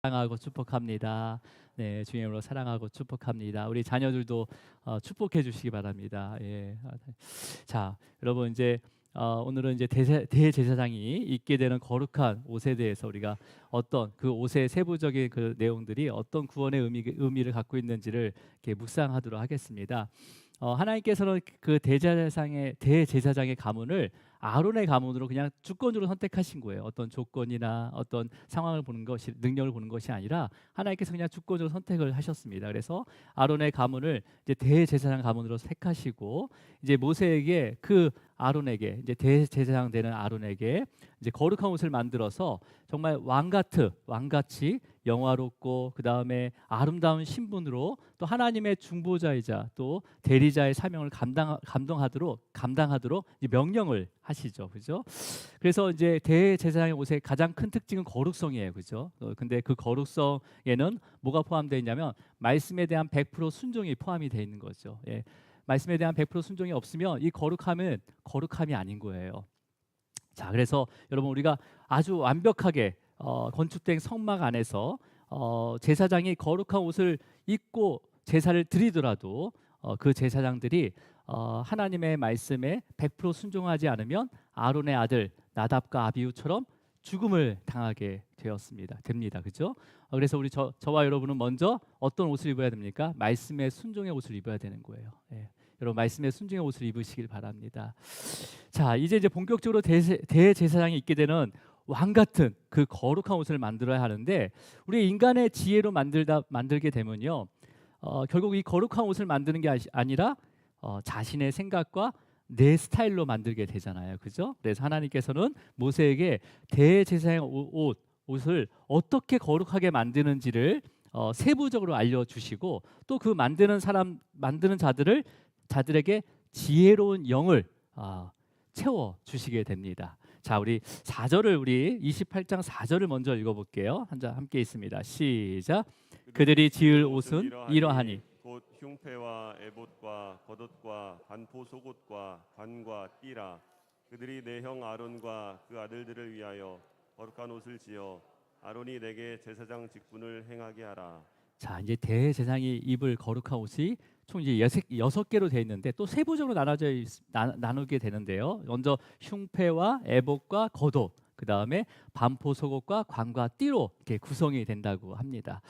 사랑하고 축복합니다. 네, 주의 이름으로 사랑하고 축복합니다. 우리 자녀들도 축복해 주시기 바랍니다. 예. 자, 여러분 이제 오늘은 이제 대제사장이 입게 되는 거룩한 옷에 대해서 우리가 어떤 그 옷의 세부적인 그 내용들이 어떤 구원의 의미를 갖고 있는지를 이렇게 묵상하도록 하겠습니다. 하나님께서는 그 대제사장의 가문을 아론의 가문으로 그냥 주권적으로 선택하신 거예요. 어떤 조건이나 어떤 상황을 보는 것이, 능력을 보는 것이 아니라 하나님께서 그냥 주권적으로 선택을 하셨습니다. 그래서 아론의 가문을 이제 대제사장 가문으로 택하시고 이제 모세에게 그 아론에게 이제 대제사장 되는 아론에게 이제 거룩한 옷을 만들어서 정말 왕같이 영화롭고 그 다음에 아름다운 신분으로 또 하나님의 중보자이자 또 대리자의 사명을 감당하도록 이제 명령을 하시죠, 그죠? 그래서 이제 대제사장의 옷의 가장 큰 특징은 거룩성이에요, 그죠? 근데 그 거룩성에는 뭐가 포함되어 있냐면 말씀에 대한 100% 순종이 포함이 되어 있는 거죠. 예. 말씀에 대한 100% 순종이 없으면 이 거룩함은 거룩함이 아닌 거예요. 자, 그래서 여러분 우리가 아주 완벽하게 건축된 성막 안에서 제사장이 거룩한 옷을 입고 제사를 드리더라도 그 제사장들이 하나님의 말씀에 100% 순종하지 않으면 아론의 아들 나답과 아비후처럼 죽음을 당하게 됩니다. 그죠? 그래서 저와 여러분은 먼저 어떤 옷을 입어야 됩니까? 말씀의 순종의 옷을 입어야 되는 거예요. 예. 여러분 말씀의 순종의 옷을 입으시길 바랍니다. 자, 이제 본격적으로 대제사장이 입게 되는 왕 같은 그 거룩한 옷을 만들어야 하는데 우리 인간의 지혜로 만들게 되면요, 결국 이 거룩한 옷을 만드는 게 아니라 자신의 생각과 내 스타일로 만들게 되잖아요, 그죠? 그래서 하나님께서는 모세에게 대제사장 옷을 어떻게 거룩하게 만드는지를 세부적으로 알려주시고 또 그 만드는 자들에게 지혜로운 영을 채워 주시게 됩니다. 자, 우리 28장 4절을 먼저 읽어볼게요. 함께 있습니다. 시작. 그들이 지을 옷은 이러하니 곧 흉패와 에봇과 겉옷과 반포 속옷과 관과 띠라. 그들이 내 형 아론과 그 아들들을 위하여 거룩한 옷을 지어 아론이 내게 제사장 직분을 행하게 하라. 자, 이제 대제사장이 입을 거룩한 옷이 총 이제 여섯 개로 되어 있는데 또 세부적으로 나누게 되는데요. 먼저 흉패와 에봇과 겉옷, 그 다음에 반포 속옷과 관과 띠로 이렇게 구성이 된다고 합니다.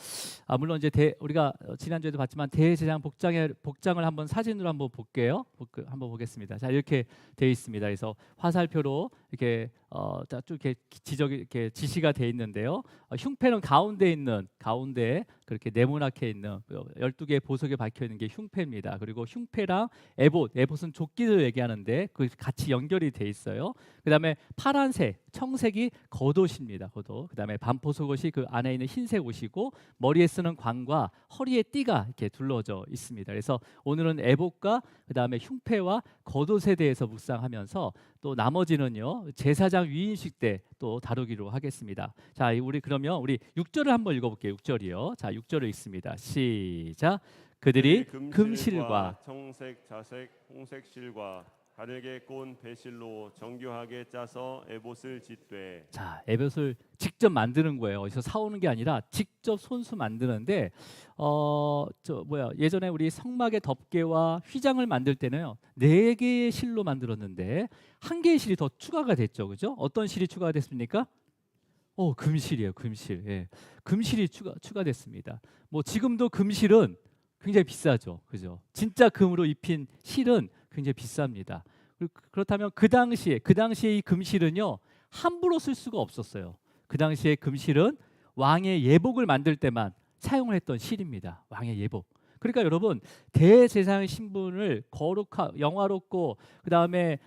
물론 이제 우리가 지난주에도 봤지만 대제사장 복장을 한번 사진으로 한번 볼게요. 한번 보겠습니다. 자, 이렇게 되어 있습니다. 그래서 화살표로 이렇게 쭉 이렇게 지시가 되어 있는데요. 흉패는 가운데에 그렇게 네모나게 있는 12개의 보석에 박혀 있는 게 흉패입니다. 그리고 흉패랑 에봇은 조끼를 얘기하는데 그 같이 연결이 돼 있어요. 그다음에 파란색, 청색이 겉옷입니다. 겉옷. 그다음에 반포 속옷이 그 안에 있는 흰색 옷이고 머리에 쓰는 관과 허리에 띠가 이렇게 둘러져 있습니다. 그래서 오늘은 에봇과 그다음에 흉패와 겉옷에 대해서 묵상하면서 또 나머지는요 제사장 위임식 때 또 다루기로 하겠습니다. 자, 그러면 우리 6절을 한번 읽어볼게요. 6절이요. 자, 6절을 읽습니다. 시작. 그들이 금실과 청색, 자색, 홍색 실과 가늘게 꼰 배실로 정교하게 짜서 에봇을 짓되. 자, 에봇을 직접 만드는 거예요. 어디서 사오는 게 아니라 직접 손수 만드는데 예전에 우리 성막의 덮개와 휘장을 만들 때는요 4개의 실로 만들었는데 1개의 실이 더 추가가 됐죠, 그죠? 어떤 실이 추가가 됐습니까? 금실이에요, 금실. 예. 금실이 추가됐습니다. 뭐 지금도 금실은 굉장히 비싸죠, 그죠? 진짜 금으로 입힌 실은 굉장히 비쌉니다. 그렇다면 그 당시에 이 금실은요 함부로 쓸 수가 없었어요. 그 당시에 금실은 왕의 예복을 만들 때만 사용을 했던 실입니다. 왕의 예복. 그러니까 여러분 대제사장의 신분을 영화롭고 그 다음에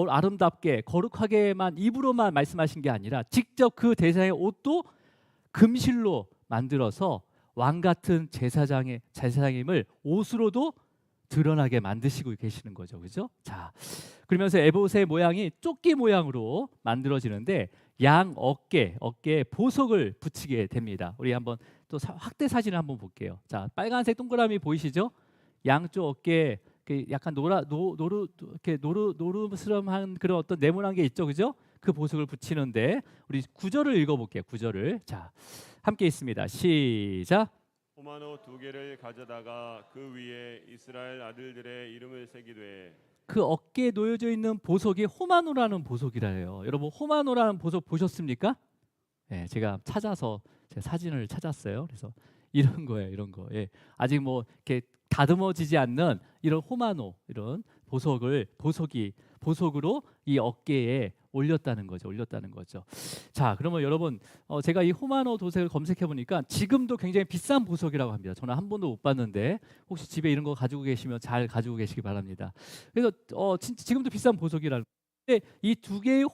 아름답게 거룩하게만 입으로만 말씀하신 게 아니라 직접 그 대제사장의 옷도 금실로 만들어서 왕 같은 제사장임을 옷으로도 드러나게 만드시고 계시는 거죠, 그죠? 자, 그러면서 에봇의 모양이 조끼 모양으로 만들어지는데 양 어깨에 보석을 붙이게 됩니다. 우리 한번 또 확대 사진을 한번 볼게요. 자, 빨간색 동그라미 보이시죠? 양쪽 어깨에 약간 노르스름한 그런 어떤 네모난 게 있죠, 그죠? 그 보석을 붙이는데 우리 9절을 읽어볼게요. 9절을. 자, 함께 있습니다. 시작. 호마노 2개를 가져다가 그 위에 이스라엘 아들들의 이름을 새기되 그 어깨에 놓여져 있는 보석이 호마노라는 보석이라 해요. 여러분 호마노라는 보석 보셨습니까? 예, 제가 찾아서 제 사진을 찾았어요. 그래서 이런 거예요, 이런 거. 예, 아직 뭐 이렇게 다듬어지지 않는 이런 호마노 이런 보석으로 이 어깨에 올렸다는 거죠. 자, 그러면 여러분 제가 이 호마노 도색을 검색해 보니까 지금도 굉장히 비싼 보석이라고 합니다. 저는 한 번도 못 봤는데 혹시 집에 이런 거 가지고 계시면 잘 가지고 계시기 바랍니다. 그래서 진짜 지금도 비싼 보석이라는. 근데 이 2개의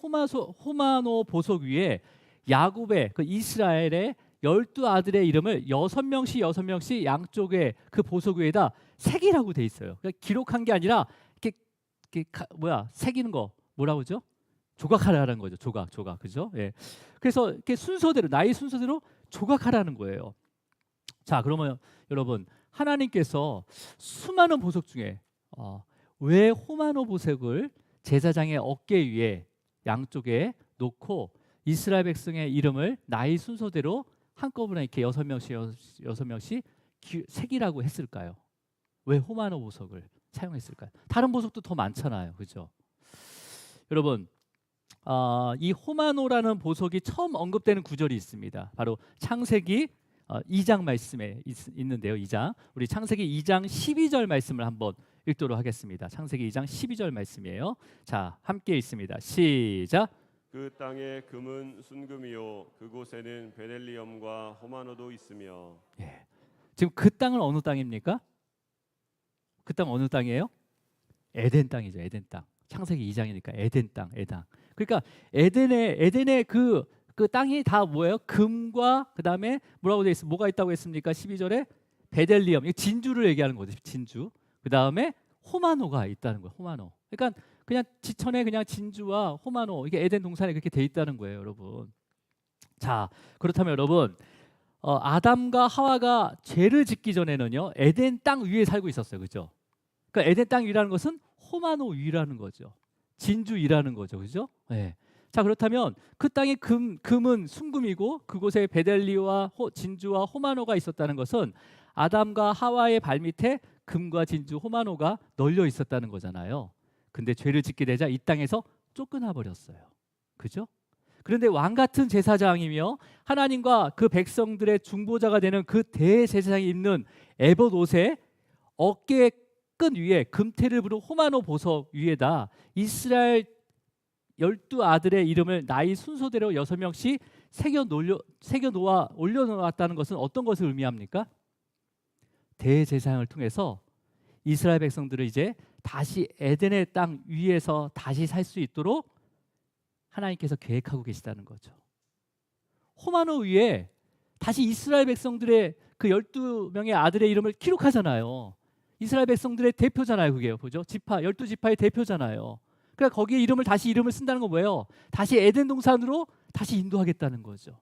호마노 보석 위에 야곱의 그 이스라엘의 12아들의 이름을 6명씩 양쪽에 그 보석 위에다 새기라고 돼 있어요. 그러니까 기록한 게 아니라 새기는 거 뭐라고 그러죠? 조각하라는 거죠. 조각. 그죠? 예. 그래서 이렇게 순서대로 나이 순서대로 조각하라는 거예요. 자, 그러면 여러분 하나님께서 수많은 보석 중에 왜 호마노 보석을 제사장의 어깨 위에 양쪽에 놓고 이스라엘 백성의 이름을 나이 순서대로 한꺼번에 이렇게 6명씩 새기라고 했을까요? 왜 호마노 보석을 사용했을까요? 다른 보석도 더 많잖아요. 그죠? 여러분 이 호마노라는 보석이 처음 언급되는 구절이 있습니다. 바로 창세기 2장 말씀에 있는데요. 2장. 우리 창세기 2장 12절 말씀을 한번 읽도록 하겠습니다. 창세기 2장 12절 말씀이에요. 자, 함께 읽습니다. 시작. 그 땅의 금은 순금이요 그곳에는 베델리엄과 호마노도 있으며. 예. 지금 그 땅은 어느 땅입니까? 그 땅 어느 땅이에요? 에덴 땅이죠. 에덴 땅. 창세기 2장이니까 에덴 땅. 그러니까 에덴의 그 땅이 다 뭐예요? 금과 그다음에 뭐라고 돼 있어? 뭐가 있다고 했습니까? 12절에 베델리엄. 이거 진주를 얘기하는 거죠. 진주. 그다음에 호마노가 있다는 거예요. 호마노. 그러니까 그냥 지천에 그냥 진주와 호마노 이게 에덴 동산에 그렇게 돼 있다는 거예요, 여러분. 자, 그렇다면 여러분 아담과 하와가 죄를 짓기 전에는요 에덴 땅 위에 살고 있었어요, 그죠? 그러니까 에덴 땅 위라는 것은 호마노 위라는 거죠, 진주 위라는 거죠, 그죠? 네. 자, 그렇다면 그 땅의 금은 순금이고 그곳에 베델리와 진주와 호마노가 있었다는 것은 아담과 하와의 발밑에 금과 진주, 호마노가 널려 있었다는 거잖아요. 근데 죄를 짓게 되자 이 땅에서 쫓겨나 버렸어요. 그죠? 그런데 왕 같은 제사장이며 하나님과 그 백성들의 중보자가 되는 그 대제사장이 입는 에봇 옷에 어깨 끈 위에 금테를 부른 호마노 보석 위에다 이스라엘 12아들의 이름을 나이 순서대로 6명씩 새겨 놓아 올려놓았다는 것은 어떤 것을 의미합니까? 대제사장을 통해서 이스라엘 백성들을 이제 다시 에덴의 땅 위에서 다시 살 수 있도록 하나님께서 계획하고 계시다는 거죠. 호마노 위에 다시 이스라엘 백성들의 그 12명의 아들의 이름을 기록하잖아요. 이스라엘 백성들의 대표잖아요. 그게요. 보죠? 12지파의 대표잖아요. 그러니까 거기에 이름을 쓴다는 건 뭐예요? 다시 에덴 동산으로 다시 인도하겠다는 거죠.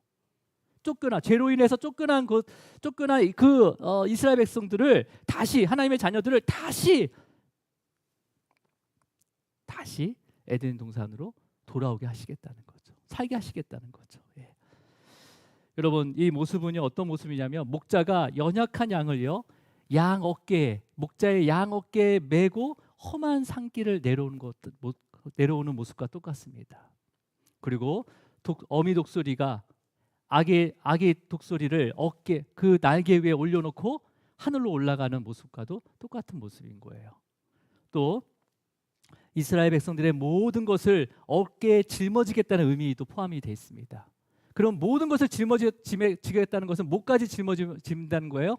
죄로 인해서 쫓겨난 이스라엘 백성들을 다시 하나님의 자녀들을 다시 에덴 동산으로 돌아오게 하시겠다는 거죠. 살게 하시겠다는 거죠. 예. 여러분 이 모습은요 어떤 모습이냐면 목자가 연약한 양을요 목자의 양 어깨에 메고 험한 산길을 내려오는 모습과 똑같습니다. 그리고 어미 독수리가 아기 독수리를 그 날개 위에 올려놓고 하늘로 올라가는 모습과도 똑같은 모습인 거예요. 또 이스라엘 백성들의 모든 것을 어깨에 짊어지겠다는 의미도 포함이 되어 있습니다. 그럼 모든 것을 짊어지겠다는 것은 뭐까지 짊다는 거예요?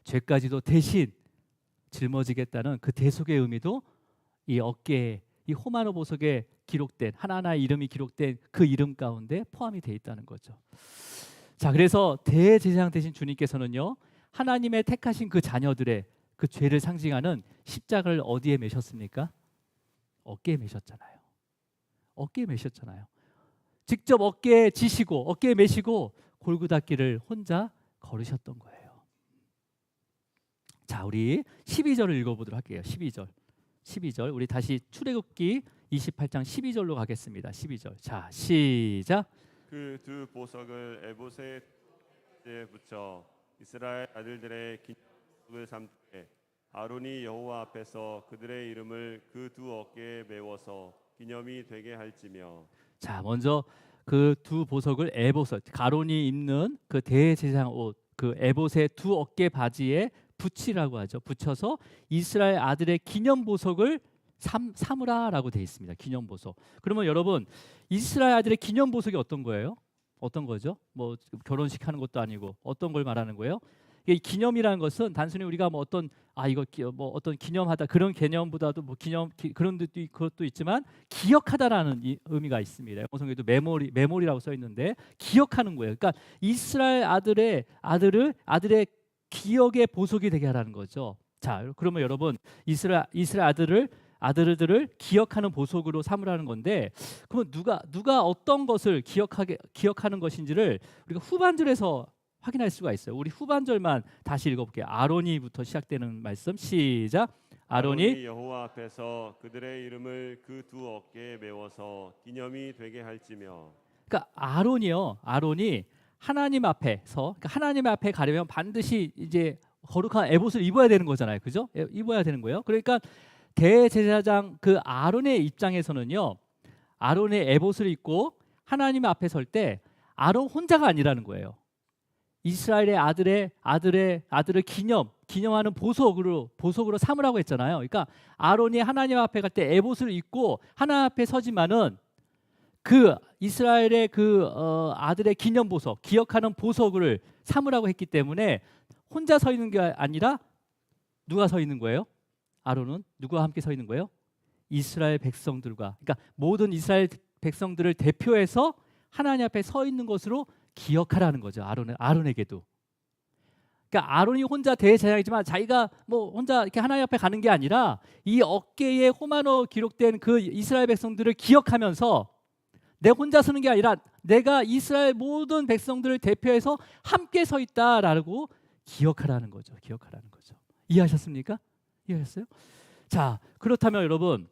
죄까지도 대신 짊어지겠다는 그 대속의 의미도 이 어깨에 이 호마노 보석에 기록된 하나하나의 이름이 기록된 그 이름 가운데 포함이 되어 있다는 거죠. 자, 그래서 대제사장 되신 주님께서는요 하나님의 택하신 그 자녀들의 그 죄를 상징하는 십자가를 어디에 매셨습니까? 어깨에 매셨잖아요. 직접 어깨에 매시고 골고다길을 혼자 걸으셨던 거예요. 자, 우리 12절을 읽어보도록 할게요. 12절 우리 다시 출애굽기 28장 12절로 가겠습니다. 12절. 자, 시작. 그 두 보석을 에봇의 에 붙여 이스라엘 아들들의 기념을 삼되 아론이 여호와 앞에서 그들의 이름을 그 두 어깨에 메워서 기념이 되게 할지며. 자, 먼저 그 두 보석을 에봇, 가론이 입는 그 대제사장 옷, 그 에봇의 두 어깨 바지에 붙이라고 하죠. 붙여서 이스라엘 아들의 기념 보석을 삼으라라고 되어 있습니다. 기념 보석. 그러면 여러분, 이스라엘 아들의 기념 보석이 어떤 거예요? 어떤 거죠? 뭐 결혼식 하는 것도 아니고 어떤 걸 말하는 거예요? 이 기념이라는 것은 단순히 우리가 뭐 어떤 이거 뭐 어떤 기념하다 그런 개념보다도 뭐 그런 것도 있지만 기억하다라는 의미가 있습니다. 영어 성경에도 메모리라고 써 있는데 기억하는 거예요. 그러니까 이스라엘 아들의 기억의 보석이 되게 하라는 거죠. 자, 그러면 여러분 이스라엘 아들들을 기억하는 보석으로 삼으라는 건데, 그러면 누가 어떤 것을 기억하는 것인지를 우리가 후반절에서 확인할 수가 있어요. 우리 후반절만 다시 읽어볼게요. 아론이부터 시작되는 말씀 시작. 아론이 여호와 앞에서 그들의 이름을 그 두 어깨에 메워서 기념이 되게 할지며. 그러니까 아론이 하나님 앞에서, 그러니까 하나님 앞에 가려면 반드시 이제 거룩한 에봇을 입어야 되는 거잖아요, 그죠? 입어야 되는 거예요. 그러니까 대제사장 그 아론의 입장에서는요, 아론의 에봇을 입고 하나님 앞에 설 때 아론 혼자가 아니라는 거예요. 이스라엘의 아들을 기념하는 보석으로 삼으라고 했잖아요. 그러니까 아론이 하나님 앞에 갈 때 에봇을 입고 하나님 앞에 서지만은 그 이스라엘의 아들의 기념 보석, 기억하는 보석을 삼으라고 했기 때문에 혼자 서 있는 게 아니라 누가 서 있는 거예요? 아론은 누구와 함께 서 있는 거예요? 이스라엘 백성들과, 그러니까 모든 이스라엘 백성들을 대표해서 하나님 앞에 서 있는 것으로 기억하라는 거죠. 아론에게도. 그러니까 아론이 혼자 대제사장이지만 자기가 뭐 혼자 이렇게 하나님 앞에 가는 게 아니라 이 어깨에 호마노 기록된 그 이스라엘 백성들을 기억하면서 내 혼자 서는 게 아니라 내가 이스라엘 모든 백성들을 대표해서 함께 서 있다라고 기억하라는 거죠. 이해하셨습니까? 이해하셨어요? 자, 그렇다면 여러분,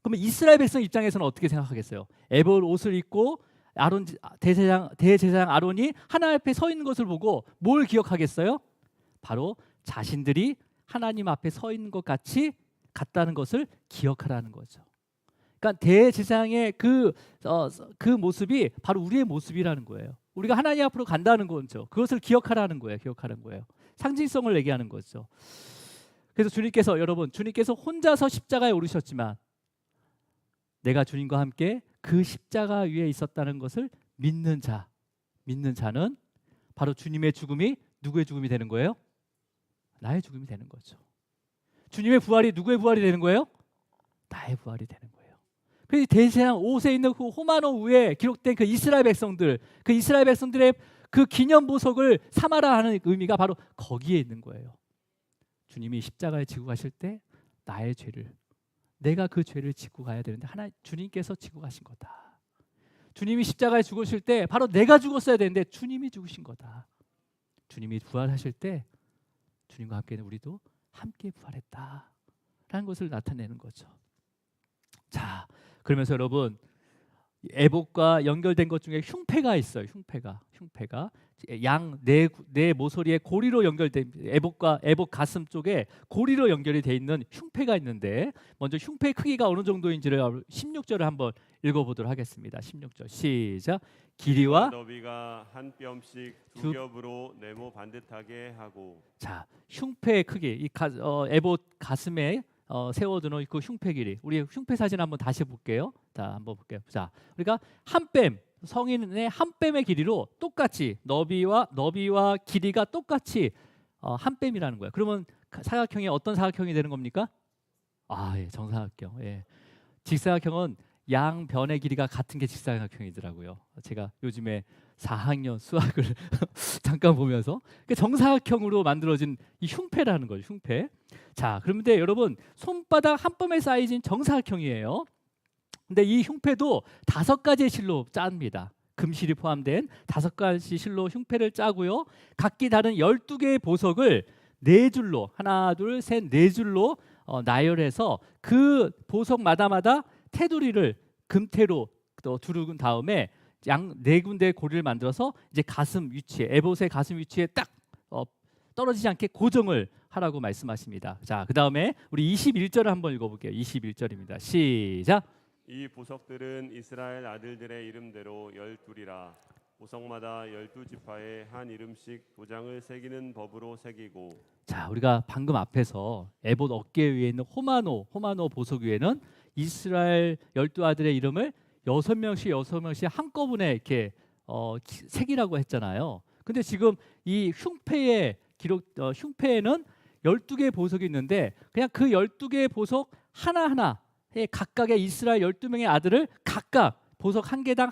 그러면 이스라엘 백성 입장에서는 어떻게 생각하겠어요? 에봇 옷을 입고 아론 대제사장 아론이 하나님 앞에 서 있는 것을 보고 뭘 기억하겠어요? 바로 자신들이 하나님 앞에 서 있는 것 같다는 것을 기억하라는 거죠. 그러니까 대제사장의 그 모습이 바로 우리의 모습이라는 거예요. 우리가 하나님 앞으로 간다는 거죠. 그것을 기억하라는 거예요. 상징성을 얘기하는 거죠. 그래서 주님께서 혼자서 십자가에 오르셨지만 내가 주님과 함께 그 십자가 위에 있었다는 것을 믿는 자는 바로 주님의 죽음이 누구의 죽음이 되는 거예요? 나의 죽음이 되는 거죠. 주님의 부활이 누구의 부활이 되는 거예요? 나의 부활이 되는 거예요. 그래서 대제사장 옷에 있는 그 호마노 위에 기록된 그 이스라엘 백성들의 그 기념 보석을 삼아라 하는 의미가 바로 거기에 있는 거예요. 주님이 십자가에 지고 가실 때 나의 죄를, 내가 그 죄를 지고 가야 되는데 주님께서 지고 가신 거다. 주님이 십자가에 죽으실 때 바로 내가 죽었어야 되는데 주님이 죽으신 거다. 주님이 부활하실 때 주님과 함께는 우리도 함께 부활했다라는 것을 나타내는 거죠. 자, 그러면서 여러분, 에봇과 연결된 것 중에 흉패가 있어요. 흉패가 양 네 모서리에 고리로 연결된, 에봇 가슴 쪽에 고리로 연결이 돼 있는 흉패가 있는데, 먼저 흉패의 크기가 어느 정도인지를 16절을 한번 읽어보도록 하겠습니다. 16절 시작. 길이와 너비가 한 뼘씩 두 겹으로 네모 반듯하게 하고. 자, 흉패의 크기, 에봇 가슴에 세워두는 그 흉패 길이, 우리 흉패 사진 한번 다시 볼게요. 한번 볼게요. 자, 우리가 한 뼘, 성인의 한 뼘의 길이로 똑같이 너비와 길이가 똑같이 한 뼘이라는 거예요. 그러면 사각형이 어떤 사각형이 되는 겁니까? 예, 정사각형. 예. 직사각형은 양변의 길이가 같은 게 직사각형이더라고요. 제가 요즘에 4학년 수학을 잠깐 보면서 정사각형으로 만들어진 이 흉패라는 거죠. 흉패. 자, 그런데 여러분, 손바닥 한 뼘의 사이즈인 정사각형이에요. 근데 이 흉패도 5가지의 실로 짭니다. 금실이 포함된 5가지 실로 흉패를 짜고요. 각기 다른 12개의 보석을 4줄로, 하나, 둘, 셋, 4줄로 나열해서 그 보석마다 테두리를 금태로 또 두른 다음에 양 네 군데의 고리를 만들어서 이제 가슴 위치에 에봇의 가슴 위치에 딱 떨어지지 않게 고정을 하라고 말씀하십니다. 자, 그다음에 우리 21절을 한번 읽어볼게요. 21절입니다. 시작. 이 보석들은 이스라엘 아들들의 이름대로 12이라. 보석마다 12지파에 한 이름씩 도장을 새기는 법으로 새기고. 자, 우리가 방금 앞에서 에봇 어깨 위에 있는 호마노 보석 위에는 이스라엘 12아들의 이름을 6명씩 한꺼번에 이렇게 새기라고 했잖아요. 근데 지금 이 흉패에는 12개의 보석이 있는데 그냥 그 12개의 보석 하나하나에 각각의 이스라엘 12명의 아들을 각각 보석 한 개당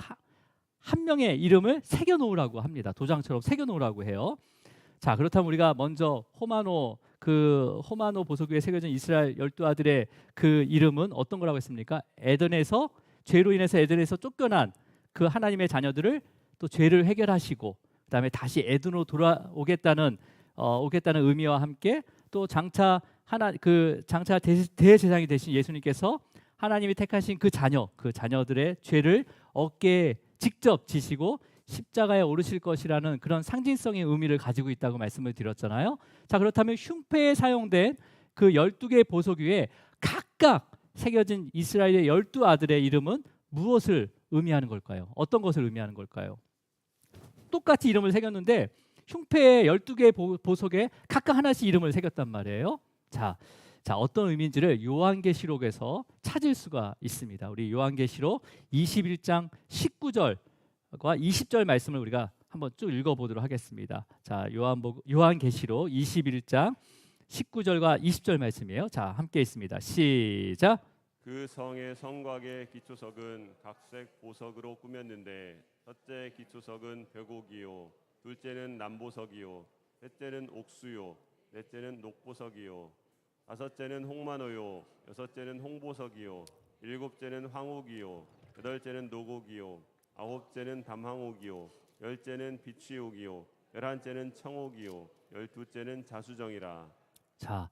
한 명의 이름을 새겨 놓으라고 합니다. 도장처럼 새겨 놓으라고 해요. 자, 그렇다면 우리가 먼저 호마노 보석 위에 새겨진 이스라엘 12아들의 그 이름은 어떤 거라고 했습니까? 에덴에서 죄로 인해서 에덴에서 쫓겨난 그 하나님의 자녀들을 또 죄를 해결하시고 그다음에 다시 에덴으로 돌아오겠다는 의미와 함께 또 장차 대제사장이 되신 예수님께서 하나님이 택하신 그 자녀들의 죄를 어깨에 직접 지시고 십자가에 오르실 것이라는 그런 상징성의 의미를 가지고 있다고 말씀을 드렸잖아요. 자, 그렇다면 흉패에 사용된 그 12개의 보석 위에 각각 새겨진 이스라엘의 12아들의 이름은 무엇을 의미하는 걸까요? 어떤 것을 의미하는 걸까요? 똑같이 이름을 새겼는데 흉패의 12개의 보석에 각각 하나씩 이름을 새겼단 말이에요. 자, 어떤 의미인지를 요한계시록에서 찾을 수가 있습니다. 우리 요한계시록 21장 19절과 20절 말씀을 우리가 한번 쭉 읽어보도록 하겠습니다. 자, 요한계시록 21장 19절과 20절 말씀이에요. 자, 함께 있습니다. 시작. 그 성의 성곽의 기초석은 각색 보석으로 꾸몄는데 첫째 기초석은 벽옥이요, 둘째는 남보석이요, 셋째는 옥수요, 넷째는 녹보석이요, 다섯째는 홍마노요, 여섯째는 홍보석이요, 일곱째는 황옥이요, 여덟째는 녹옥이요, 아홉째는 담황옥이요, 열째는 비취옥이요, 열한째는 청옥이요, 열두째는 자수정이라. 자,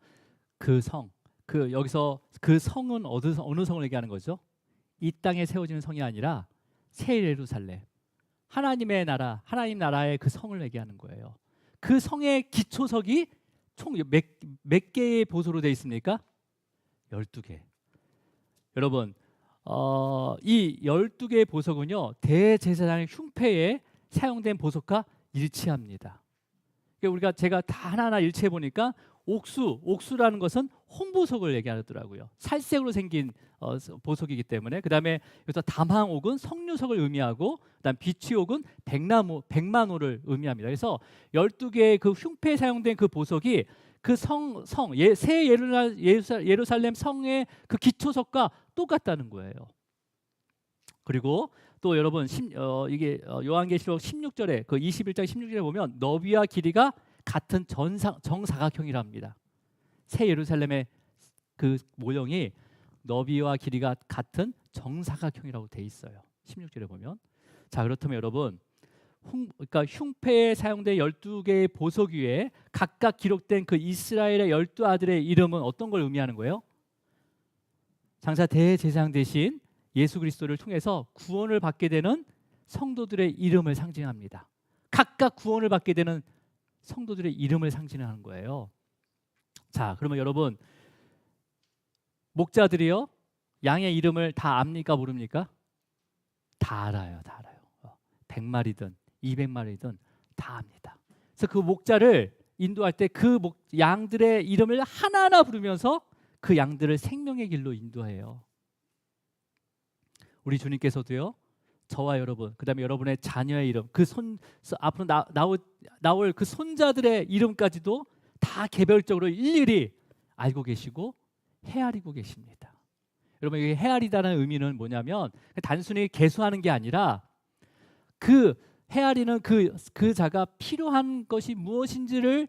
여기서 그 성은 어느 성을 얘기하는 거죠? 이 땅에 세워지는 성이 아니라 새 예루살렘, 하나님의 나라, 하나님 나라의 그 성을 얘기하는 거예요. 그 성의 기초석이 총 몇 개의 보석으로 되어 있습니까? 12개. 여러분, 이 12개의 보석은요, 대제사장의 흉패에 사용된 보석과 일치합니다. 그러니까 제가 다 하나하나 일치해 보니까 옥수라는 것은 홍보석을 얘기하더라고요. 살색으로 생긴 보석이기 때문에. 그다음에 여기서 담황옥은 석류석을 의미하고, 그다음 비취옥은 백만호를 의미합니다. 그래서 12개의 그 흉패에 사용된 그 보석이 그 새 예루살렘 성의 그 기초석과 똑같다는 거예요. 그리고 또 여러분 이게 요한계시록 16절에 그 21장 16절에 보면 너비와 길이가 같은 정사각형이랍니다. 새 예루살렘의 그 모형이 너비와 길이가 같은 정사각형이라고 돼 있어요. 16절에 보면. 자, 그렇다면 여러분, 그러니까 흉패에 사용된 12개의 보석 위에 각각 기록된 그 이스라엘의 12아들의 이름은 어떤 걸 의미하는 거예요? 장차 대제사장 대신 예수 그리스도를 통해서 구원을 받게 되는 성도들의 이름을 상징합니다. 각각 구원을 받게 되는 성도들의 이름을 상징하는 거예요. 자, 그러면 여러분, 목자들이요, 양의 이름을 다 압니까 모릅니까? 다 알아요. 100마리든 200마리든 다 압니다. 그래서 그 목자를 인도할 때 그 양들의 이름을 하나하나 부르면서 그 양들을 생명의 길로 인도해요. 우리 주님께서도요, 저와 여러분, 그다음에 여러분의 자녀의 이름, 앞으로 나올 그 손자들의 이름까지도 다 개별적으로 일일이 알고 계시고 헤아리고 계십니다. 여러분, 이 헤아리다는 의미는 뭐냐면 단순히 계수하는 게 아니라 그 헤아리는 그 자가 필요한 것이 무엇인지를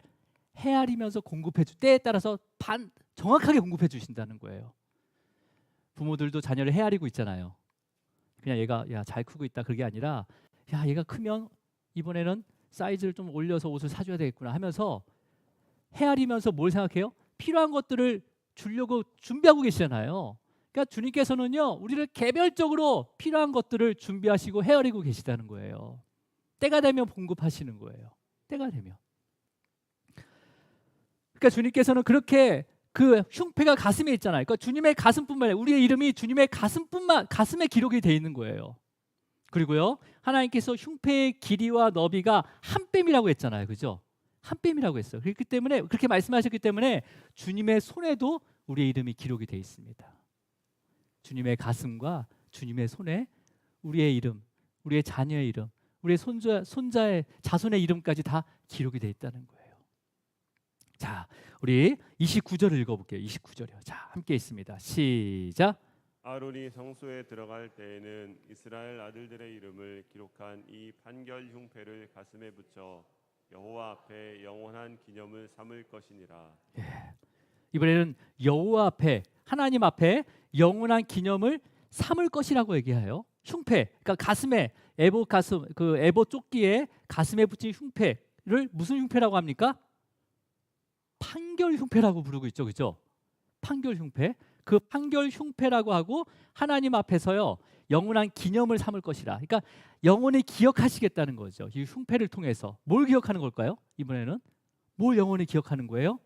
헤아리면서 때에 따라서 정확하게 공급해 주신다는 거예요. 부모들도 자녀를 헤아리고 있잖아요. 그냥 얘가 잘 크고 있다 그게 아니라 얘가 크면 이번에는 사이즈를 좀 올려서 옷을 사줘야 되겠구나 하면서 헤아리면서 뭘 생각해요? 필요한 것들을 주려고 준비하고 계시잖아요. 그러니까 주님께서는요, 우리를 개별적으로 필요한 것들을 준비하시고 헤아리고 계시다는 거예요. 때가 되면 공급하시는 거예요. 때가 되면. 그러니까 주님께서는 그렇게 그 흉패가 가슴에 있잖아요. 그러니까 주님의 가슴뿐만 아니라 우리의 이름이 주님의 가슴에 기록이 돼 있는 거예요. 그리고요, 하나님께서 흉패의 길이와 너비가 한 뼘이라고 했잖아요. 그죠? 한 뼘이라고 했어요. 그렇기 때문에, 그렇게 말씀하셨기 때문에 주님의 손에도 우리의 이름이 기록이 돼 있습니다. 주님의 가슴과 주님의 손에 우리의 이름, 우리의 자녀의 이름, 우리의 손자의 자손의 이름까지 다 기록이 돼 있다는 거예요. 자, 우리 29절을 읽어볼게요. 29절이요. 자, 함께 있습니다. 시작. 아론이 성소에 들어갈 때에는 이스라엘 아들들의 이름을 기록한 이 판결 흉패를 가슴에 붙여 여호와 앞에 영원한 기념을 삼을 것이니라. 이번에는 여호와 앞에, 하나님 앞에 영원한 기념을 삼을 것이라고 얘기해요. 흉패, 그러니까 가슴에 에봇 가슴, 그 에봇 조끼에 가슴에 붙인 흉패를 무슨 흉패라고 합니까? 판결 흉패라고 부르고 있죠, 그죠? 판결 흉패. 그 판결 흉패라고 하고 하나님 앞에서요, 영원한 기념을 삼을 것이라. 그러니까 영원히 기억하시겠다는 거죠. 이 흉패를 통해서 뭘 기억하는 걸까요? 이번에는 뭘 영원히 기억하는 거예요?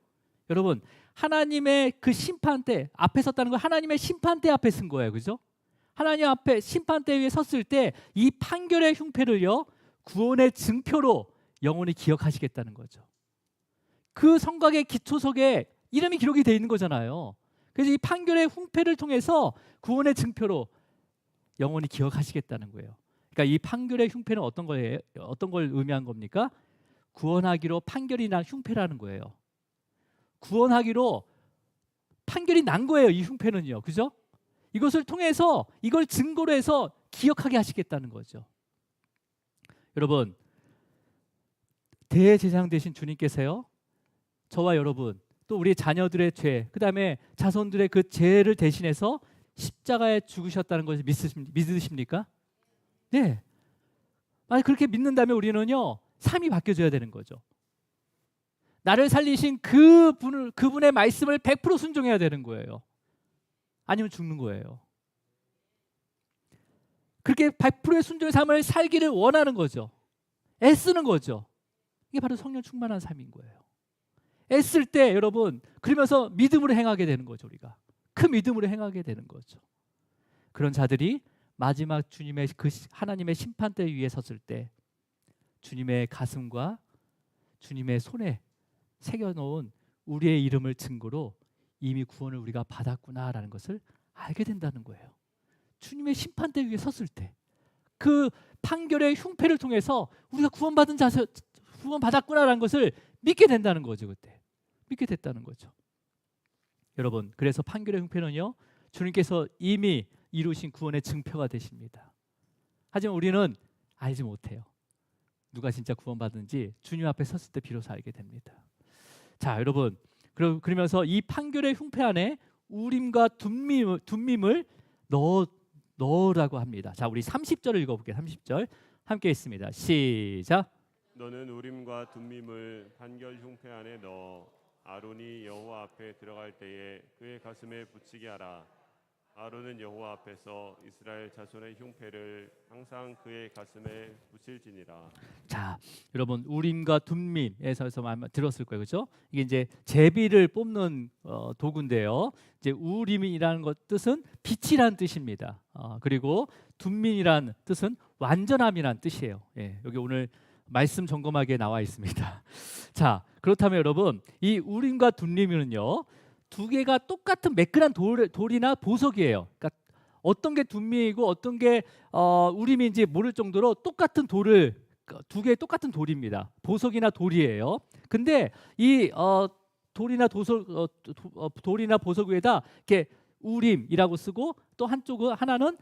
여러분, 하나님의 그 심판대 앞에 섰다는 건 하나님의 심판대 앞에 쓴 거예요, 그죠? 하나님 앞에 심판대 위에 섰을 때 이 판결의 흉패를요, 구원의 증표로 영원히 기억하시겠다는 거죠. 그 성곽의 기초석에 이름이 기록이 돼 있는 거잖아요. 그래서 이 판결의 흉패를 통해서 구원의 증표로 영원히 기억하시겠다는 거예요. 그러니까 이 판결의 흉패는 어떤 거예요? 어떤 걸 의미한 겁니까? 구원하기로 판결이 난 흉패라는 거예요. 구원하기로 판결이 난 거예요, 이 흉패는요. 그죠? 이것을 통해서 이걸 증거로 해서 기억하게 하시겠다는 거죠. 여러분, 대제사장 되신 주님께서요, 저와 여러분, 또 우리 자녀들의 죄, 그다음에 자손들의 그 죄를 대신해서 십자가에 죽으셨다는 것을 믿으십니까? 네. 만약 그렇게 믿는다면 우리는요, 삶이 바뀌어져야 되는 거죠. 나를 살리신 그분의 말씀을 100% 순종해야 되는 거예요. 아니면 죽는 거예요. 그렇게 100%의 순종의 삶을 살기를 원하는 거죠. 애쓰는 거죠. 이게 바로 성령 충만한 삶인 거예요. 애쓸 때 여러분, 그러면서 믿음으로 행하게 되는 거죠. 우리가 그 믿음으로 행하게 되는 거죠. 그런 자들이 마지막 주님의 그 하나님의 심판대 위에 섰을 때 주님의 가슴과 주님의 손에 새겨놓은 우리의 이름을 증거로 이미 구원을 우리가 받았구나라는 것을 알게 된다는 거예요. 주님의 심판대 위에 섰을 때 그 판결의 흉패를 통해서 우리가 구원받았구나라는 것을 믿게 된다는 거죠. 그때 믿게 됐다는 거죠. 여러분, 그래서 판결의 흉패는요, 주님께서 이미 이루신 구원의 증표가 되십니다. 하지만 우리는 알지 못해요. 누가 진짜 구원받은지 주님 앞에 섰을 때 비로소 알게 됩니다. 자, 여러분, 그러면서 이 판결의 흉패 안에 우림과 둠밈을 넣으라고 합니다. 자, 우리 30절을 읽어볼게요. 30절 함께 있습니다. 시작. 너는 우림과 둠밈을 판결 흉패 안에 넣어 아론이 여호와 앞에 들어갈 때에 그의 가슴에 붙이게 하라. 아론은 여호와 앞에서 이스라엘 자손의 흉패를 항상 그의 가슴에 붙일지니라. 자, 여러분, 우림과 둠밈에서 들었을 거예요, 그렇죠? 이게 이제 제비를 뽑는 도구인데요. 이제 우림이라는 것 뜻은 빛이란 뜻입니다. 그리고 둠밈이란 뜻은 완전함이란 뜻이에요. 예, 여기 오늘 말씀 점검하게 나와 있습니다. 자, 그렇다면 여러분, 이 우림과 둠밈은요, 두 개가 똑같은 매끈한 돌이나 보석이에요. 그러니까 어떤 게 둠밈이고 어떤 게 우림인지 모를 정도로 똑같은 돌을, 두 개의 똑같은 돌입니다. 보석이나 돌이에요. 근데 이 돌이나 보석 위에다 이렇게 우림이라고 쓰고 또 한쪽은 하나는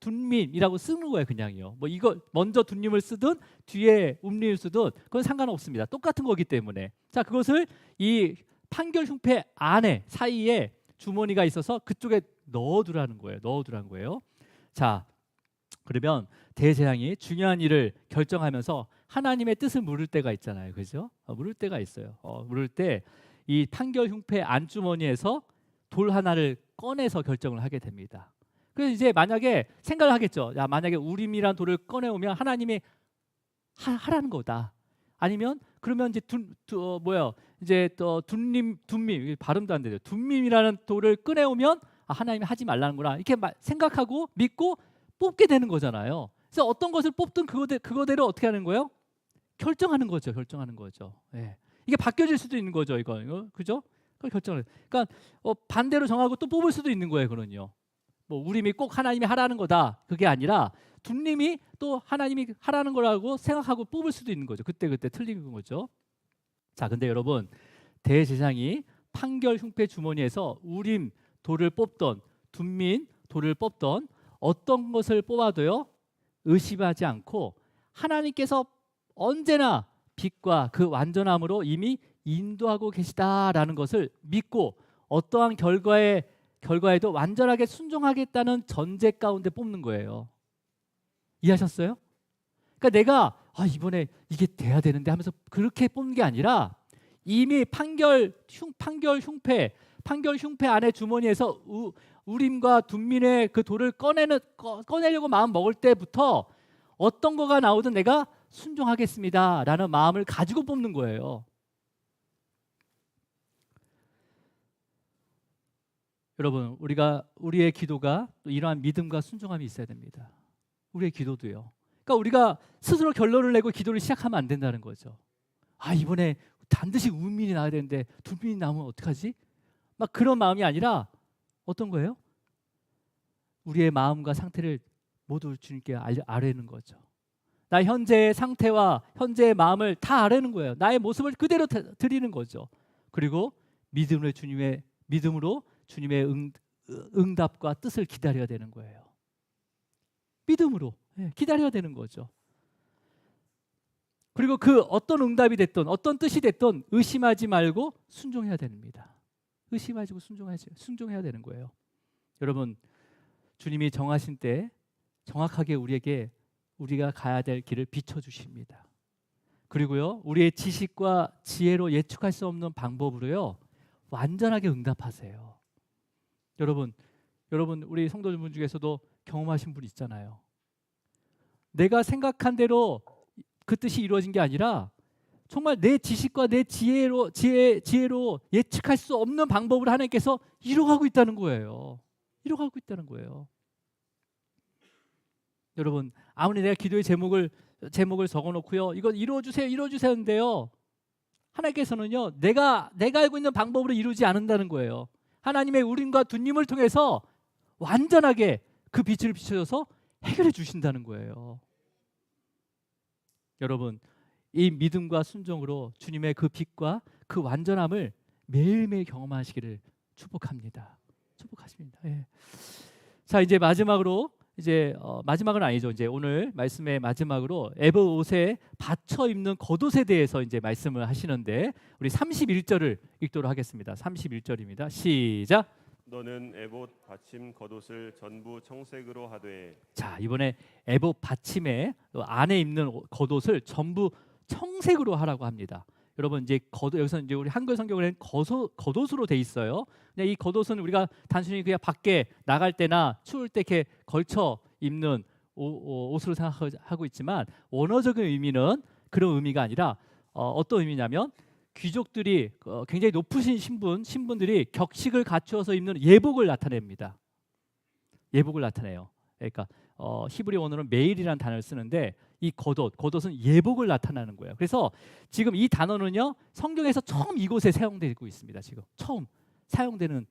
둠밈이라고 쓰는 거예요, 그냥요. 뭐 이거 먼저 둠밈을 쓰든 뒤에 움림을 쓰든 그건 상관없습니다. 똑같은 거기 때문에. 자, 그것을 이 판결 흉패 안에 사이에 주머니가 있어서 그쪽에 넣어두라는 거예요. 자, 그러면 대제사장이 중요한 일을 결정하면서 하나님의 뜻을 물을 때가 있잖아요, 그죠? 물을 때가 있어요. 물을 때 이 판결 흉패 안주머니에서 돌 하나를 꺼내서 결정을 하게 됩니다. 그래서 이제 만약에 생각을 하겠죠. 야, 만약에 우림이란 돌을 꺼내오면 하나님이 하라는 거다. 아니면 그러면 이제 이제 또 둠밈 발음도 안 되죠. 둠밈이라는 돌을 꺼내오면 하나님이 하지 말라는구나. 이렇게 생각하고 믿고 뽑게 되는 거잖아요. 그래서 어떤 것을 뽑든 그거대로 어떻게 하는 거예요? 결정하는 거죠. 결정하는 거죠. 예. 이게 바뀌어질 수도 있는 거죠. 이거 그죠? 그걸 결정을. 그러니까 반대로 정하고 또 뽑을 수도 있는 거예요. 그런요. 뭐 우림이 꼭 하나님이 하라는 거다. 그게 아니라 둠님이 또 하나님이 하라는 거라고 생각하고 뽑을 수도 있는 거죠. 그때 틀린 거죠. 자, 근데 여러분 대제사장이 판결 흉패 주머니에서 우림 돌을 뽑던 둠민 돌을 뽑던 어떤 것을 뽑아도요 의심하지 않고 하나님께서 언제나 빛과 그 완전함으로 이미 인도하고 계시다라는 것을 믿고 어떠한 결과에도 완전하게 순종하겠다는 전제 가운데 뽑는 거예요. 이해하셨어요? 그러니까 내가 이번에 이게 돼야 되는데 하면서 그렇게 뽑는 게 아니라 이미 판결 흉패 안에 주머니에서 우림과 둠민의 그 돌을 꺼내려고 마음 먹을 때부터 어떤 거가 나오든 내가 순종하겠습니다라는 마음을 가지고 뽑는 거예요. 여러분, 우리의 기도가 또 이러한 믿음과 순종함이 있어야 됩니다. 우리의 기도도요. 그러니까 우리가 스스로 결론을 내고 기도를 시작하면 안 된다는 거죠. 이번에 반드시 우민이 나와야 되는데 둠민이 나오면 어떡하지? 막 그런 마음이 아니라 어떤 거예요? 우리의 마음과 상태를 모두 주님께 아뢰는 거죠. 나 현재의 상태와 현재의 마음을 다 아뢰는 거예요. 나의 모습을 그대로 드리는 거죠. 그리고 믿음으로 주님의 응답과 뜻을 기다려야 되는 거예요. 믿음으로 기다려야 되는 거죠. 그리고 그 어떤 응답이 됐든 어떤 뜻이 됐든 의심하지 말고 순종해야 됩니다. 의심하지 말고 순종해야 되는 거예요. 여러분, 주님이 정하신 때 정확하게 우리가 가야 될 길을 비춰주십니다. 그리고요, 우리의 지식과 지혜로 예측할 수 없는 방법으로요 완전하게 응답하세요. 여러분 우리 성도분 중에서도 경험하신 분 있잖아요. 내가 생각한 대로 그 뜻이 이루어진 게 아니라 정말 내 지식과 내 지혜로 예측할 수 없는 방법으로 하나님께서 이루어가고 있다는 거예요. 이루어가고 있다는 거예요. 여러분, 아무리 내가 기도의 제목을 적어놓고요, 이거 이루어주세요 하는데요, 하나님께서는요 내가 알고 있는 방법으로 이루지 않는다는 거예요. 하나님의 우림과 둠님을 통해서 완전하게 그 빛을 비춰줘서 해결해 주신다는 거예요. 여러분, 이 믿음과 순종으로 주님의 그 빛과 그 완전함을 매일매일 경험하시기를 축복합니다. 예. 자, 이제 마지막으로 마지막은 아니죠. 이제 오늘 말씀의 마지막으로 에봇 옷에 받쳐 입는 겉옷에 대해서 이제 말씀을 하시는데 우리 31절을 읽도록 하겠습니다. 31절입니다. 시작. 너는 에봇 받침 겉옷을 전부 청색으로 하되. 자, 이번에 에봇 받침에 안에 입는 겉옷을 전부 청색으로 하라고 합니다. 여러분, 이제 여기서 이제 우리 한글 성경에는 겉옷으로 돼 있어요. 그냥 이 겉옷은 우리가 단순히 그냥 밖에 나갈 때나 추울 때 이렇게 걸쳐 입는 옷으로 생각하고 있지만 원어적인 의미는 그런 의미가 아니라 어떤 의미냐면 귀족들이 굉장히 높으신 신분들이 격식을 갖추어서 입는 예복을 나타냅니다. 예복을 나타내요. 그러니까 히브리 원어는 메일이라는 단어를 쓰는데 이 겉옷은 예복을 나타내는 거예요. 그래서 지금 이 단어는요 성경에서 처음 이곳에 사용되고 있습니다. 지금 처음 사용되는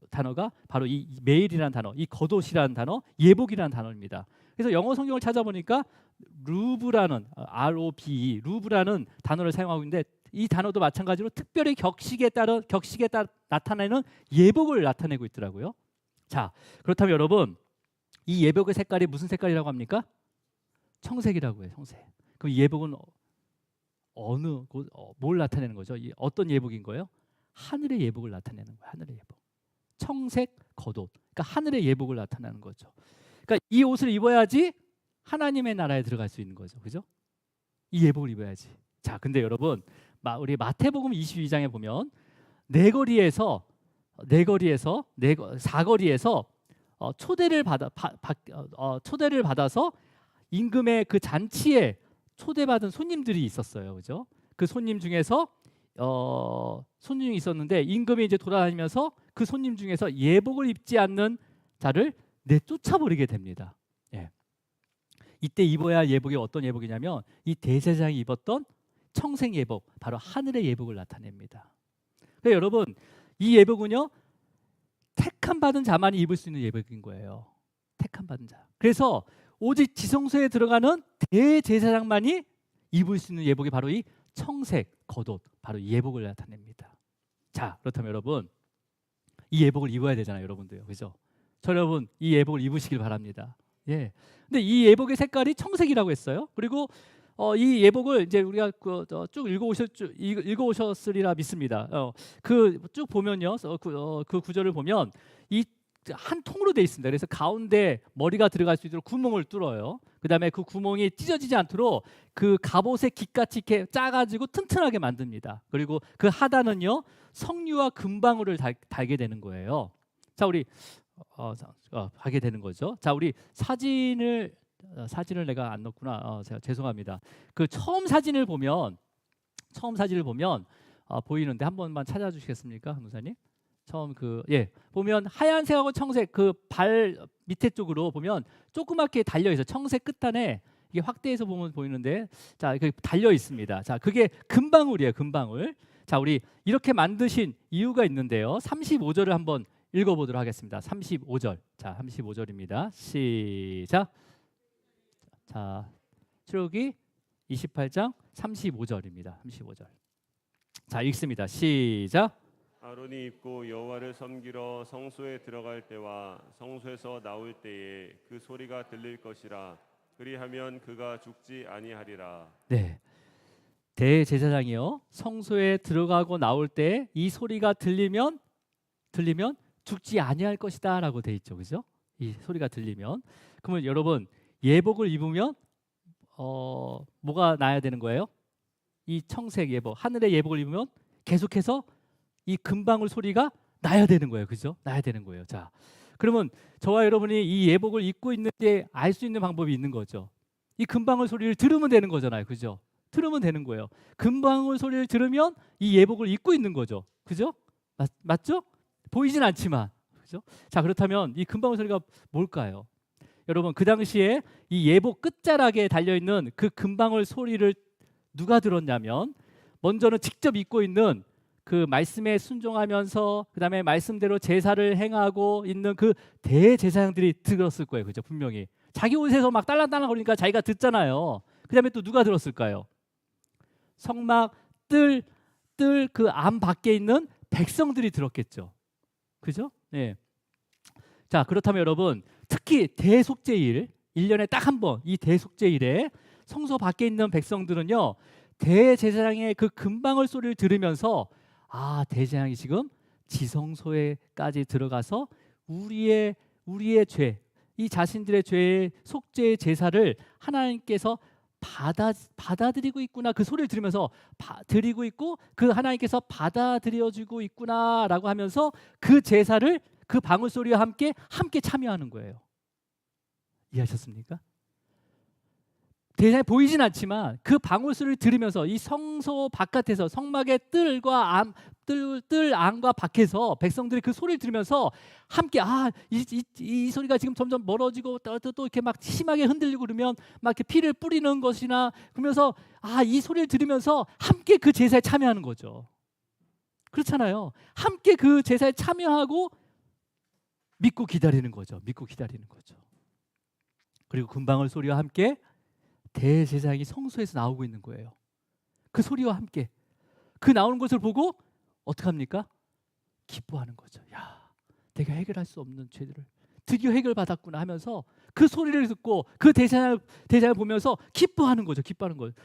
단어가 바로 이 메일이라는 단어, 이 겉옷이라는 단어, 예복이라는 단어입니다. 그래서 영어 성경을 찾아보니까 루브라는 ROBE 루브라는 단어를 사용하고 있는데 이 단어도 마찬가지로 특별히 격식에 따라 나타내는 예복을 나타내고 있더라고요. 자, 그렇다면 여러분, 이 예복의 색깔이 무슨 색깔이라고 합니까? 청색이라고 해요. 청색. 그럼 예복은 뭘 나타내는 거죠? 어떤 예복인 거예요? 하늘의 예복을 나타내는 거예요. 하늘의 예복. 청색 겉옷. 그러니까 하늘의 예복을 나타내는 거죠. 그러니까 이 옷을 입어야지 하나님의 나라에 들어갈 수 있는 거죠. 그죠? 이 예복을 입어야지. 자, 근데 여러분, 우리 마태복음 22장에 보면 내거리에서 사거리에서 초대를 받아서 임금의 그 잔치에 초대받은 손님들이 있었어요. 그죠? 그 손님 중에서 손님이 있었는데 임금이 이제 돌아다니면서 그 손님 중에서 예복을 입지 않는 자를 내쫓아 버리게 됩니다. 예. 이때 입어야 할 예복이 어떤 예복이냐면 이 대제사장이 입었던 청색 예복, 바로 하늘의 예복을 나타냅니다. 그러니까 여러분, 이 예복은요, 택함 받은 자만이 입을 수 있는 예복인 거예요. 택함 받은 자. 그래서 오직 지성소에 들어가는 대제사장만이 입을 수 있는 예복이 바로 이 청색 겉옷, 바로 이 예복을 나타냅니다. 자, 그렇다면 여러분, 이 예복을 입어야 되잖아요, 여러분도요, 그죠? 저 여러분, 이 예복을 입으시길 바랍니다. 예. 근데 이 예복의 색깔이 청색이라고 했어요. 그리고 이 예복을 이제 우리가 쭉 읽어오셨으리라 믿습니다. 그 쭉 보면요, 그 구절을 보면 이 한 통으로 돼 있습니다. 그래서 가운데 머리가 들어갈 수 있도록 구멍을 뚫어요. 그다음에 그 구멍이 찢어지지 않도록 그 갑옷의 깃같이 이렇게 짜가지고 튼튼하게 만듭니다. 그리고 그 하단은요, 석류와 금방울을 달게 되는 거예요. 자, 우리 하게 되는 거죠. 자, 우리 사진을 내가 안 넣었구나. 제가 죄송합니다. 그 처음 사진을 보면 보이는데 한 번만 찾아주시겠습니까, 목사님? 처음 보면 하얀색하고 청색 그 발 밑에 쪽으로 보면 조그맣게 달려 있어요. 청색 끝단에 이게 확대해서 보면 보이는데, 자, 그 달려 있습니다. 자, 그게 금방울이에요, 금방울. 자, 우리 이렇게 만드신 이유가 있는데요. 35절을 한번 읽어보도록 하겠습니다. 35절. 자, 35절입니다. 시작. 자, 출애굽기 28장 35절입니다. 35절. 자, 읽습니다. 시작. 아론이 입고 여호와를 섬기러 성소에 들어갈 때와 성소에서 나올 때에 그 소리가 들릴 것이라. 그리하면 그가 죽지 아니하리라. 네. 대제사장이요, 성소에 들어가고 나올 때 이 소리가 들리면 죽지 아니할 것이다라고 돼 있죠, 그죠? 이 소리가 들리면. 그러면 여러분, 예복을 입으면 뭐가 나야 되는 거예요? 이 청색 예복, 하늘의 예복을 입으면 계속해서 이 금방울 소리가 나야 되는 거예요, 그죠? 나야 되는 거예요. 자, 그러면 저와 여러분이 이 예복을 입고 있는데 알 수 있는 방법이 있는 거죠. 이 금방울 소리를 들으면 되는 거잖아요, 그죠? 들으면 되는 거예요. 금방울 소리를 들으면 이 예복을 입고 있는 거죠, 그죠? 맞죠? 보이진 않지만, 그죠? 자, 그렇다면 이 금방울 소리가 뭘까요? 여러분, 그 당시에 이 예복 끝자락에 달려 있는 그 금방울 소리를 누가 들었냐면, 먼저는 직접 입고 있는 그 말씀에 순종하면서 그다음에 말씀대로 제사를 행하고 있는 그 대제사장들이 들었을 거예요, 그죠? 분명히 자기 옷에서 막 딸랑딸랑 거리니까 자기가 듣잖아요. 그다음에 또 누가 들었을까요? 성막 뜰 그 안 밖에 있는 백성들이 들었겠죠, 그죠? 네. 자, 그렇다면 여러분, 특히 대속죄일 1년에 딱 한 번, 이 대속죄일에 성소 밖에 있는 백성들은요, 대제사장의 그 금방울 소리를 들으면서 대제사장이 지금 지성소에까지 들어가서 우리의 죄, 이 자신들의 죄의 속죄의 제사를 하나님께서 받아들이고 있구나, 그 소리를 들으면서 드리고 있고, 그 하나님께서 받아들여주고 있구나라고 하면서 그 제사를 그 방울 소리와 함께 참여하는 거예요. 이해하셨습니까? 대상이 보이진 않지만 그 방울 소리를 들으면서 이 성소 바깥에서 성막의 뜰 안과 밖에서 백성들이 그 소리를 들으면서 함께 이 소리가 지금 점점 멀어지고 또 이렇게 막 심하게 흔들리고 그러면 막 이렇게 피를 뿌리는 것이나 그러면서 이 소리를 들으면서 함께 그 제사에 참여하는 거죠. 그렇잖아요. 함께 그 제사에 참여하고 믿고 기다리는 거죠. 그리고 금방울 소리와 함께 대제사장이 성소에서 나오고 있는 거예요. 그 소리와 함께 그 나오는 것을 보고 어떻게 합니까? 기뻐하는 거죠. 야, 내가 해결할 수 없는 죄들을 드디어 해결받았구나 하면서 그 소리를 듣고 그 대제사장을 보면서 기뻐하는 거죠.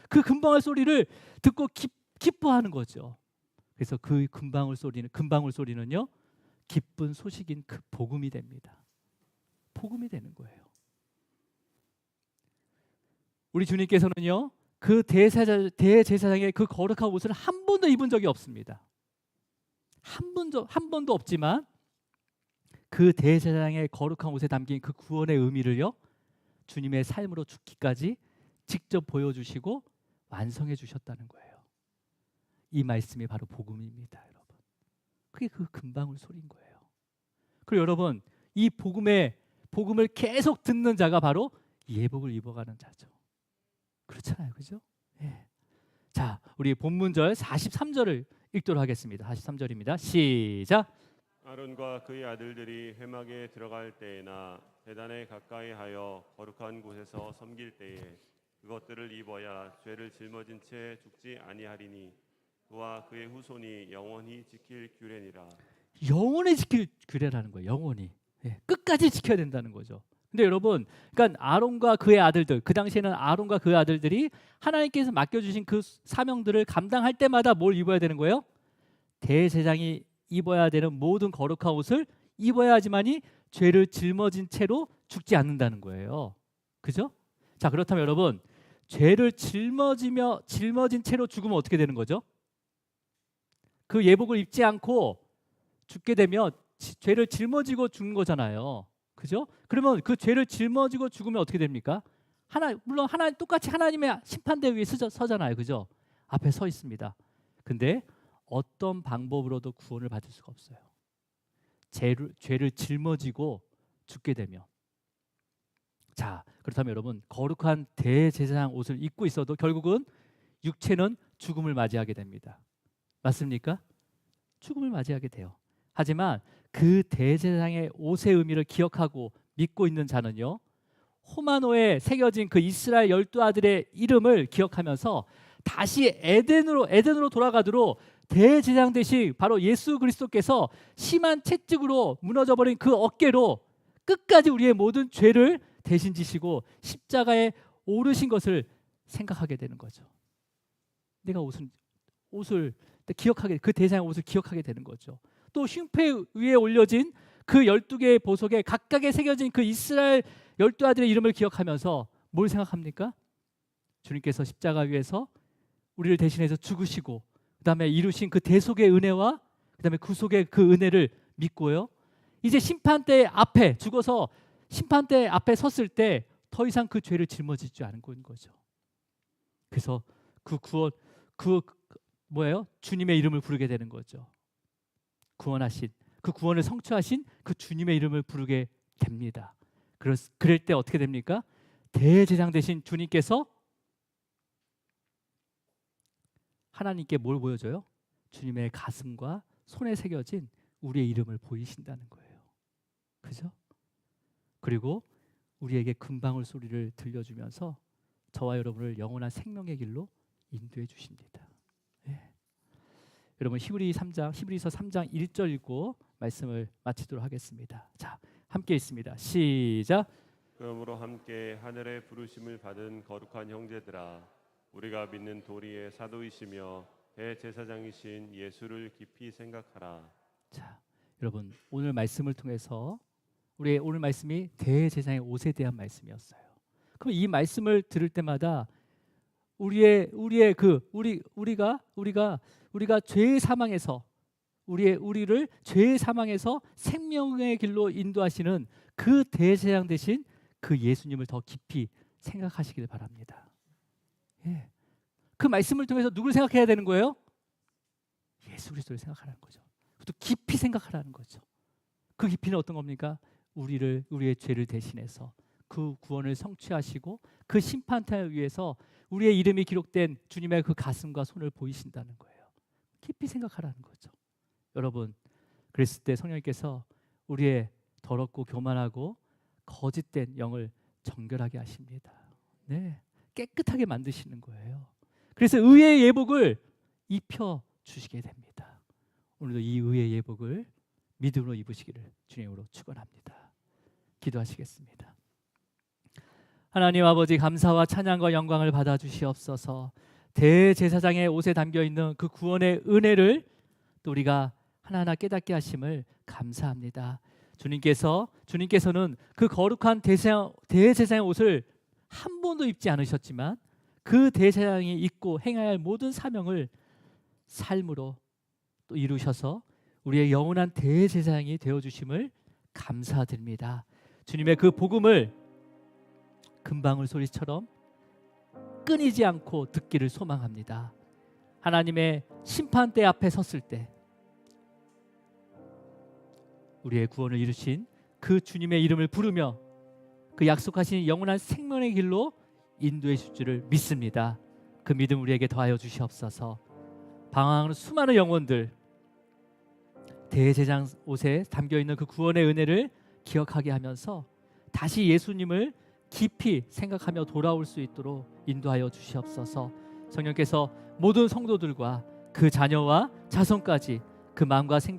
그 금방울 소리를 듣고 기뻐하는 거죠. 그래서 그 금방울 소리는요, 기쁜 소식인 그 복음이 됩니다. 복음이 되는 거예요. 우리 주님께서는요, 그 대제사장의 그 거룩한 옷을 한 번도 입은 적이 없습니다. 한 번도 없지만 그 대제사장의 거룩한 옷에 담긴 그 구원의 의미를요, 주님의 삶으로 죽기까지 직접 보여주시고 완성해 주셨다는 거예요. 이 말씀이 바로 복음입니다, 여러분. 그게 그 금방울 소리인 거예요. 그리고 여러분, 이 복음을 계속 듣는 자가 바로 예복을 입어가는 자죠. 그렇잖아요, 그죠? 예. 자, 우리 본문절 43절을 읽도록 하겠습니다. 43절입니다. 시작. 아론과 그의 아들들이 회막에 들어갈 때에나 제단에 가까이하여 거룩한 곳에서 섬길 때에 그것들을 입어야 죄를 짊어진 채 죽지 아니하리니 그와 그의 후손이 영원히 지킬 규례니라. 영원히 지킬 규례라는 거예요. 영원히. 예, 끝까지 지켜야 된다는 거죠. 근데 여러분, 그러니까 아론과 그의 아들들, 그 당시에는 아론과 그의 아들들이 하나님께서 맡겨주신 그 사명들을 감당할 때마다 뭘 입어야 되는 거예요? 대제사장이 입어야 되는 모든 거룩한 옷을 입어야지만이 죄를 짊어진 채로 죽지 않는다는 거예요. 그죠? 자, 그렇다면 여러분, 죄를 짊어진 채로 죽으면 어떻게 되는 거죠? 그 예복을 입지 않고 죽게 되면 죄를 짊어지고 죽는 거잖아요. 그죠? 그러면 그 죄를 짊어지고 죽으면 어떻게 됩니까? 물론 똑같이 하나님의 심판대 위에 서잖아요. 그죠? 앞에 서 있습니다. 근데 어떤 방법으로도 구원을 받을 수가 없어요. 죄를 짊어지고 죽게 되면. 자, 그렇다면 여러분, 거룩한 대제사장 옷을 입고 있어도 결국은 육체는 죽음을 맞이하게 됩니다. 맞습니까? 죽음을 맞이하게 돼요. 하지만 그 대제사장의 옷의 의미를 기억하고 믿고 있는 자는요, 호마노에 새겨진 그 이스라엘 12아들의 이름을 기억하면서 다시 에덴으로 돌아가도록 대제사장 대신 바로 예수 그리스도께서 심한 채찍으로 무너져버린 그 어깨로 끝까지 우리의 모든 죄를 대신 지시고 십자가에 오르신 것을 생각하게 되는 거죠. 내가 옷을 기억하게, 그 대제사장의 옷을 기억하게 되는 거죠. 또 흉패 위에 올려진 그 12개의 보석에 각각에 새겨진 그 이스라엘 12아들의 이름을 기억하면서 뭘 생각합니까? 주님께서 십자가 위에서 우리를 대신해서 죽으시고 그다음에 이루신 그 대속의 은혜와 그다음에 구속의 그 은혜를 믿고요. 이제 심판대 앞에 죽어서 심판대 앞에 섰을 때 더 이상 그 죄를 짊어지지 않은 거죠. 그래서 그 구원, 뭐예요? 주님의 이름을 부르게 되는 거죠. 구원하신, 그 구원을 성취하신 그 주님의 이름을 부르게 됩니다. 그럴 때 어떻게 됩니까? 대제사장 되신 주님께서 하나님께 뭘 보여줘요? 주님의 가슴과 손에 새겨진 우리의 이름을 보이신다는 거예요. 그죠? 그리고 우리에게 금방울 소리를 들려주면서 저와 여러분을 영원한 생명의 길로 인도해 주십니다. 예. 여러분 히브리서 3장 1절 읽고 말씀을 마치도록 하겠습니다. 자, 함께 읽습니다. 시작. 그러므로 함께 하늘의 부르심을 받은 거룩한 형제들아, 우리가 믿는 도리의 사도이시며 대제사장이신 예수를 깊이 생각하라. 자, 여러분 오늘 말씀을 통해서 우리의 오늘 말씀이 대제사장의 옷에 대한 말씀이었어요. 그럼 이 말씀을 들을 때마다 우리가 죄의 사망에서 우리를 죄의 사망에서 생명의 길로 인도하시는 그 대제사장 되신 그 예수님을 더 깊이 생각하시길 바랍니다. 예. 그 말씀을 통해서 누굴 생각해야 되는 거예요? 예수 그리스도를 생각하라는 거죠. 또 깊이 생각하라는 거죠. 그 깊이는 어떤 겁니까? 우리의 죄를 대신해서 그 구원을 성취하시고 그 심판台위에서 우리의 이름이 기록된 주님의 그 가슴과 손을 보이신다는 거예요. 깊이 생각하라는 거죠. 여러분, 그랬을 때 성령님께서 우리의 더럽고 교만하고 거짓된 영을 정결하게 하십니다. 네, 깨끗하게 만드시는 거예요. 그래서 의의 예복을 입혀 주시게 됩니다. 오늘도 이 의의 예복을 믿음으로 입으시기를 주님으로 축원합니다. 기도하시겠습니다. 하나님 아버지, 감사와 찬양과 영광을 받아 주시옵소서. 대제사장의 옷에 담겨 있는 그 구원의 은혜를 또 우리가 하나하나 깨닫게 하심을 감사합니다. 주님께서는 그 거룩한 대제사장의 옷을 한 번도 입지 않으셨지만 그 대제사장이 입고 행해야 할 모든 사명을 삶으로 또 이루셔서 우리의 영원한 대제사장이 되어 주심을 감사드립니다. 주님의 그 복음을 금방울 소리처럼 끊이지 않고 듣기를 소망합니다. 하나님의 심판대 앞에 섰을 때 우리의 구원을 이루신 그 주님의 이름을 부르며 그 약속하신 영원한 생명의 길로 인도해 줄 줄을 믿습니다. 그 믿음 우리에게 더하여 주시옵소서. 방황하는 수많은 영혼들 대제사장 옷에 담겨있는 그 구원의 은혜를 기억하게 하면서 다시 예수님을 깊이 생각하며 돌아올 수 있도록 인도하여 주시옵소서. 성령께서 모든 성도들과 그 자녀와 자손까지 그 마음과 생각